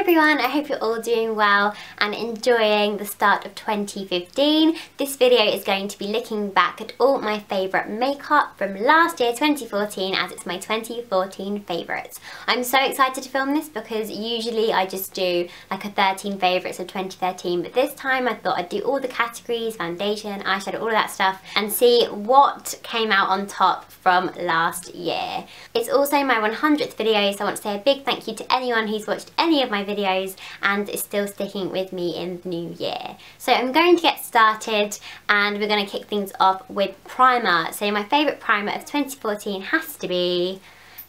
everyone, I hope you're all doing well and enjoying the start of 2015. This video is going to be looking back at all my favourite makeup from last year, 2014, as it's my 2014 favourites. I'm so excited to film this because usually I just do like a 13 favourites of 2013, but this time I thought I'd do all the categories, foundation, eyeshadow, all of that stuff, and see what came out on top from last year. It's also my 100th video, so I want to say a big thank you to anyone who's watched any of my videos and is still sticking with me in the new year. So I'm going to get started and we're going to kick things off with primer. So my favourite primer of 2014 has to be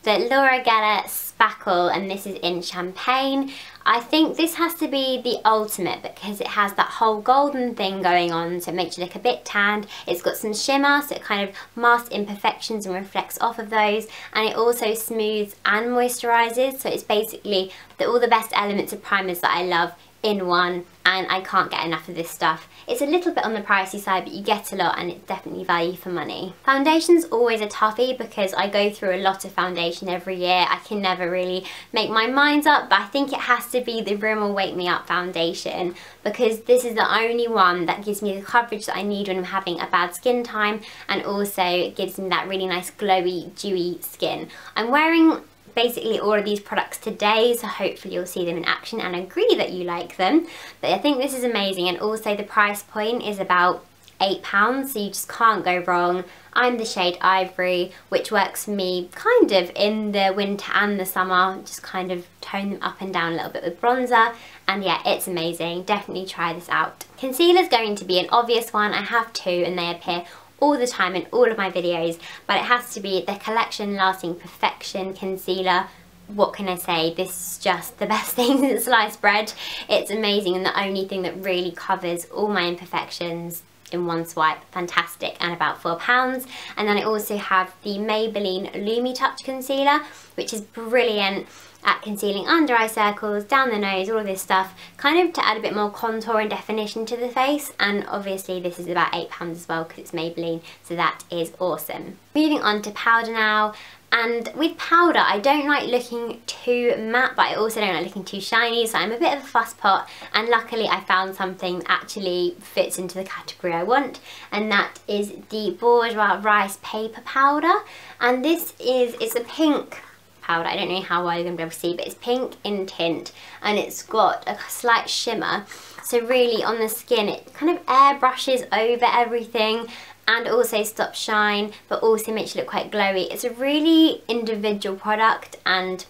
the Laura Geller Spackle, and this is in Champagne. I think this has to be the ultimate because it has that whole golden thing going on, so it makes you look a bit tanned. It's got some shimmer, so it kind of masks imperfections and reflects off of those, and it also smooths and moisturises, so it's basically all the best elements of primers that I love in one, and I can't get enough of this stuff. It's a little bit on the pricey side, but you get a lot and it's definitely value for money. Foundation's always a toughie because I go through a lot of foundation every year. I can never really make my mind up, but I think it has to be the Rimmel Wake Me Up foundation because this is the only one that gives me the coverage that I need when I'm having a bad skin time, and also gives me that really nice glowy, dewy skin. I'm wearing basically all of these products today, so hopefully you'll see them in action and agree that you like them. But I think this is amazing, and also the price point is about £8, so you just can't go wrong. I'm the shade Ivory, which works for me kind of in the winter and the summer, just kind of tone them up and down a little bit with bronzer, and yeah, it's amazing. Definitely try this out. Concealer's going to be an obvious one. I have two and they appear all the time in all of my videos, but it has to be the Collection Lasting Perfection concealer. What can I say? This is just the best thing since sliced bread. It's amazing and the only thing that really covers all my imperfections in one swipe. Fantastic, and about £4. And then I also have the Maybelline Lumi Touch concealer, which is brilliant at concealing under eye circles, down the nose, all of this stuff, kind of to add a bit more contour and definition to the face. And obviously this is about £8 as well because it's Maybelline, so that is awesome. Moving on to powder now. And with powder, I don't like looking too matte, but I also don't like looking too shiny, so I'm a bit of a fuss pot, and luckily I found something that actually fits into the category I want, and that is the Bourjois Rice Paper Powder. And it's a pink powder. I don't know how well you're going to be able to see, but it's pink in tint and it's got a slight shimmer, so really on the skin it kind of airbrushes over everything and also stops shine, but also makes you look quite glowy. It's a really individual product and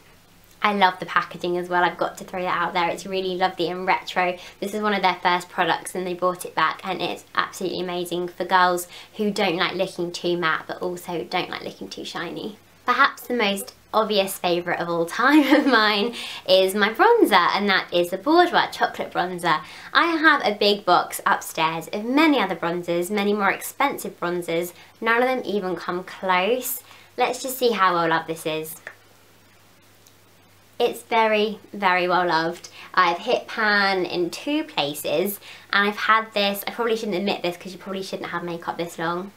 I love the packaging as well. I've got to throw that out there. It's really lovely and retro. This is one of their first products and they brought it back, and it's absolutely amazing for girls who don't like looking too matte but also don't like looking too shiny. Perhaps the most obvious favourite of all time of mine is my bronzer, and that is the Bourjois Chocolate Bronzer. I have a big box upstairs of many other bronzers, many more expensive bronzers. None of them even come close. Let's just see how well loved this is. It's very, very well loved. I've hit pan in 2 places and I've had this, I probably shouldn't admit this because you probably shouldn't have makeup this long.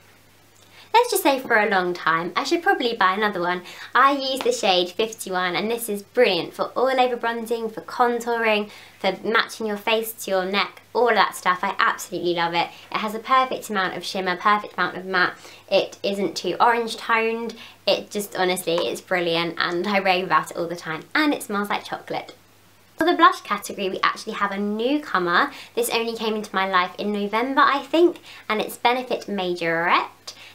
Let's just say for a long time. I should probably buy another one. I use the shade 51 and this is brilliant for all over bronzing, for contouring, for matching your face to your neck, all of that stuff. I absolutely love it. It has a perfect amount of shimmer, perfect amount of matte. It isn't too orange toned. It just, honestly, it's brilliant and I rave about it all the time, and it smells like chocolate. For the blush category, we actually have a newcomer. This only came into my life in November, I think, and it's Benefit Majorette.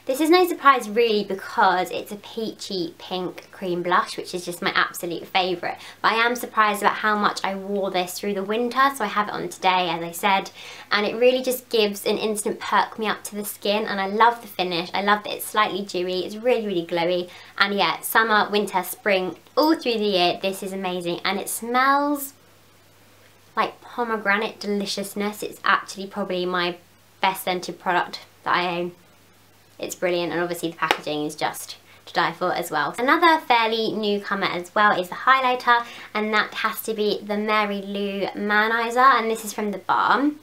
This is no surprise really because it's a peachy pink cream blush, which is just my absolute favourite. But I am surprised about how much I wore this through the winter, so I have it on today, as I said. And it really just gives an instant perk me up to the skin, and I love the finish. I love that it's slightly dewy, it's really, really glowy. And yeah, summer, winter, spring, all through the year, this is amazing. And it smells like pomegranate deliciousness. It's actually probably my best scented product that I own. It's brilliant, and obviously the packaging is just to die for as well. Another fairly newcomer as well is the highlighter, and that has to be the Mary Lou Manizer, and this is from The Balm.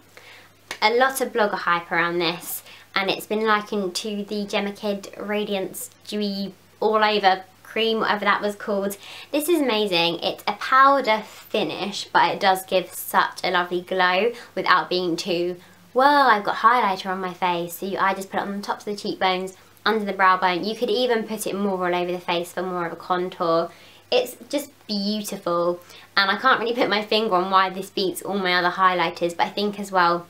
A lot of blogger hype around this, and it's been likened to the Gemma Kid Radiance Dewy all over cream, whatever that was called. This is amazing. It's a powder finish, but it does give such a lovely glow without being too, well, I've got highlighter on my face. So I just put it on the tops of the cheekbones, under the brow bone. You could even put it more all over the face for more of a contour. It's just beautiful, and I can't really put my finger on why this beats all my other highlighters, but I think as well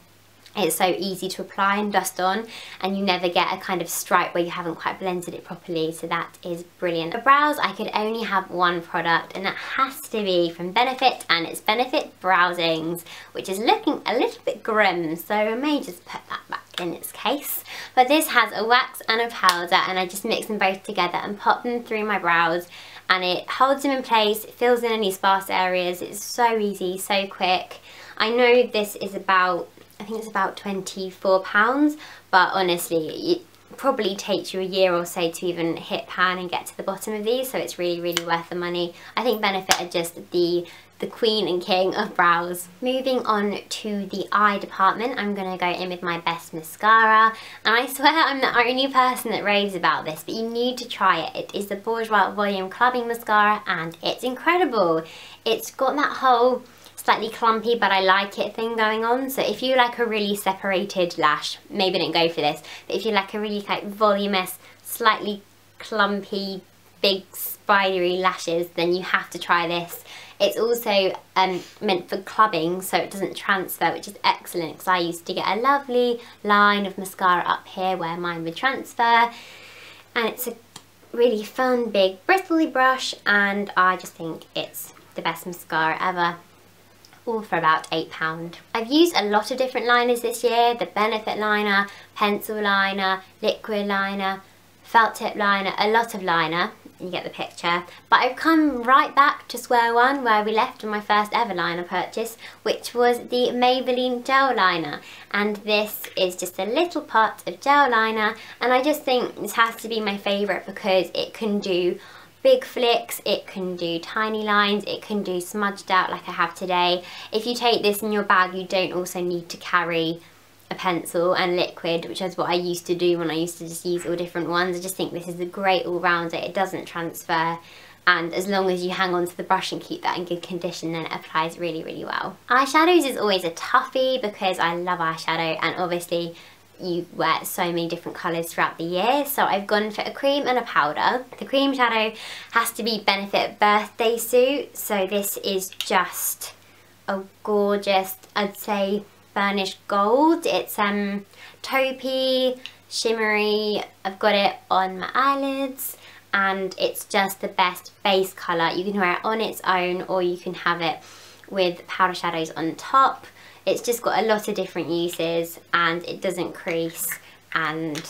it's so easy to apply and dust on, and you never get a kind of stripe where you haven't quite blended it properly, so that is brilliant. For brows, I could only have one product, and that has to be from Benefit, and it's Benefit Browsings, which is looking a little bit grim, so I may just put that back in its case. But this has a wax and a powder, and I just mix them both together and pop them through my brows, and it holds them in place, it fills in any sparse areas. It's so easy, so quick. I know this is about, I think it's about £24, but honestly it probably takes you a year or so to even hit pan and get to the bottom of these, so it's really worth the money. I think Benefit are just the queen and king of brows. Moving on to the eye department, I'm going to go in with my best mascara, and I swear I'm the only person that raves about this, but you need to try it. It is the Bourjois Volume Clubbing Mascara, and it's incredible. It's got that whole slightly clumpy but I like it thing going on, so if you like a really separated lash, maybe don't go for this, but if you like a really like voluminous, slightly clumpy, big spidery lashes, then you have to try this. It's also meant for clubbing, so it doesn't transfer, which is excellent, because I used to get a lovely line of mascara up here where mine would transfer, and it's a really fun big bristly brush, and I just think it's the best mascara ever. All for about £8. I've used a lot of different liners this year, the Benefit liner, pencil liner, liquid liner, felt tip liner, a lot of liner, you get the picture. But I've come right back to square one where we left on my first ever liner purchase, which was the Maybelline gel liner. And this is just a little pot of gel liner, and I just think this has to be my favourite because it can do big flicks, it can do tiny lines, it can do smudged out like I have today. If you take this in your bag, you don't also need to carry a pencil and liquid, which is what I used to do when I used to just use all different ones. I just think this is a great all-rounder. It doesn't transfer, and as long as you hang on to the brush and keep that in good condition, then it applies really well. Eyeshadows is always a toughie because I love eyeshadow, and obviously you wear so many different colours throughout the year, so I've gone for a cream and a powder. The cream shadow has to be Benefit Birthday Suit, so this is just a gorgeous, I'd say, burnished gold. It's taupey, shimmery. I've got it on my eyelids, and it's just the best base colour. You can wear it on its own, or you can have it with powder shadows on top. It's just got a lot of different uses, and it doesn't crease, and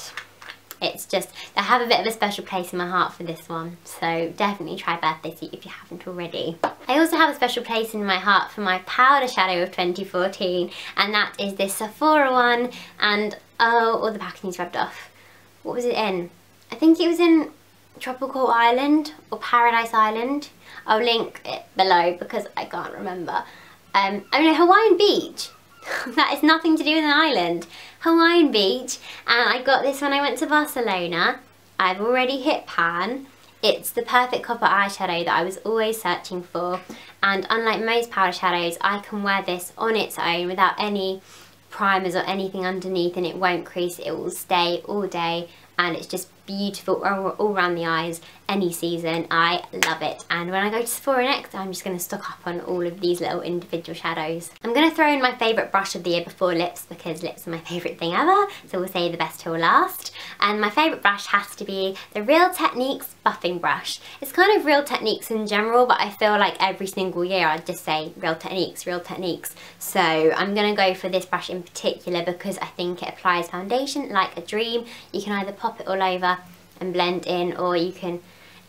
it's just, I have a bit of a special place in my heart for this one, so definitely try Birthday Suit if you haven't already. I also have a special place in my heart for my powder shadow of 2014, and that is this Sephora one, and oh, all the packaging's rubbed off. What was it in? I think it was in Tropical Island or Paradise Island. I'll link it below because I can't remember. Oh no, Hawaiian Beach. That is nothing to do with an island. Hawaiian Beach, and I got this when I went to Barcelona. I've already hit pan. It's the perfect copper eyeshadow that I was always searching for, and unlike most powder shadows, I can wear this on its own without any primers or anything underneath, and it won't crease. It will stay all day, and it's just beautiful all around the eyes, any season. I love it, and when I go to Sephora next, I'm just going to stock up on all of these little individual shadows. I'm going to throw in my favourite brush of the year before lips, because lips are my favourite thing ever, so we'll save the best till last. And my favourite brush has to be the Real Techniques buffing brush. It's kind of Real Techniques in general, but I feel like every single year I just say Real Techniques, Real Techniques. So I'm going to go for this brush in particular because I think it applies foundation like a dream. You can either pop it all over and blend in, or you can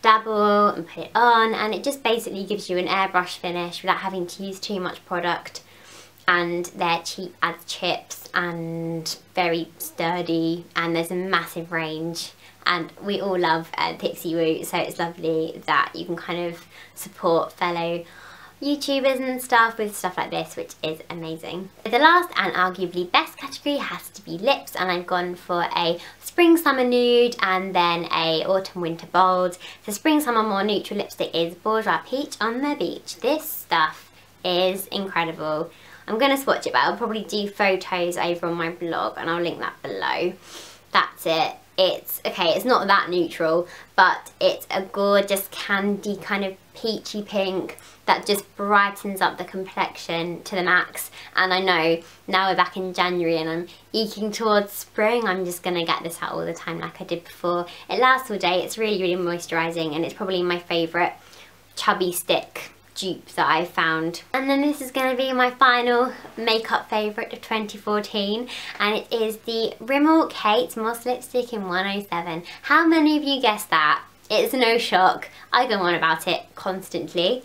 dabble and put it on, and it just basically gives you an airbrush finish without having to use too much product, and they're cheap as chips and very sturdy, and there's a massive range, and we all love Pixie Woo, so it's lovely that you can kind of support fellow YouTubers and stuff with stuff like this, which is amazing. The last and arguably best category has to be lips, and I've gone for a spring summer nude and then a autumn winter bold. The spring summer more neutral lipstick is Bourgeois Peach on the Beach. This stuff is incredible. I'm going to swatch it, but I'll probably do photos over on my blog and I'll link that below. That's it. It's, okay, it's not that neutral, but it's a gorgeous candy kind of peachy pink that just brightens up the complexion to the max. And I know now we're back in January and I'm eking towards spring, I'm just going to get this out all the time like I did before. It lasts all day, it's really, really moisturising, and it's probably my favourite chubby stick dupe that I found. And then this is going to be my final makeup favourite of 2014, and it is the Rimmel Kate Moss Lipstick in 107. How many of you guessed that? It's no shock. I go on about it constantly,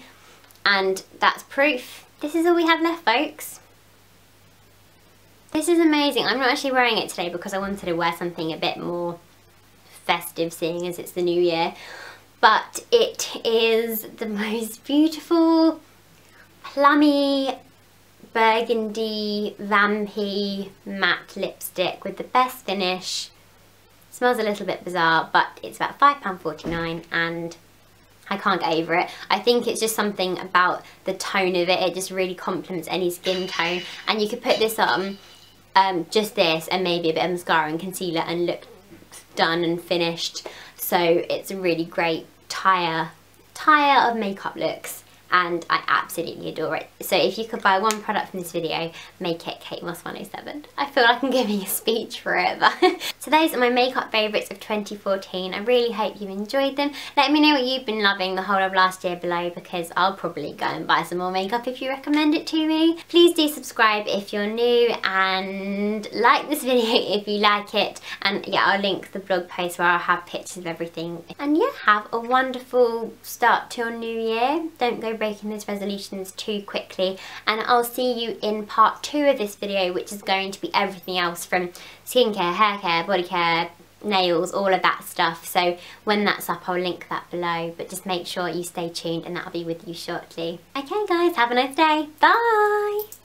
and that's proof. This is all we have left, folks. This is amazing. I'm not actually wearing it today because I wanted to wear something a bit more festive, seeing as it's the new year. But it is the most beautiful, plummy, burgundy, vampy matte lipstick with the best finish. Smells a little bit bizarre, but it's about £5.49 and I can't get over it. I think it's just something about the tone of it. It just really complements any skin tone. And you could put this on, just this, and maybe a bit of mascara and concealer and look done and finished. So it's a really great tire of makeup looks, and I absolutely adore it. So if you could buy one product from this video, make it Kate Moss 107. I feel like I'm giving a speech for it, but so those are my makeup favourites of 2014. I really hope you enjoyed them. Let me know what you've been loving the whole of last year below, because I'll probably go and buy some more makeup if you recommend it to me. Please do subscribe if you're new, and like this video if you like it, and yeah, I'll link the blog post where I'll have pictures of everything. And yeah, have a wonderful start to your new year. Don't go breaking those resolutions too quickly, and I'll see you in part 2 of this video, which is going to be everything else from skincare, hair care, body care, nails, all of that stuff. So when that's up, I'll link that below, but just make sure you stay tuned and that'll be with you shortly. Okay guys, have a nice day. Bye!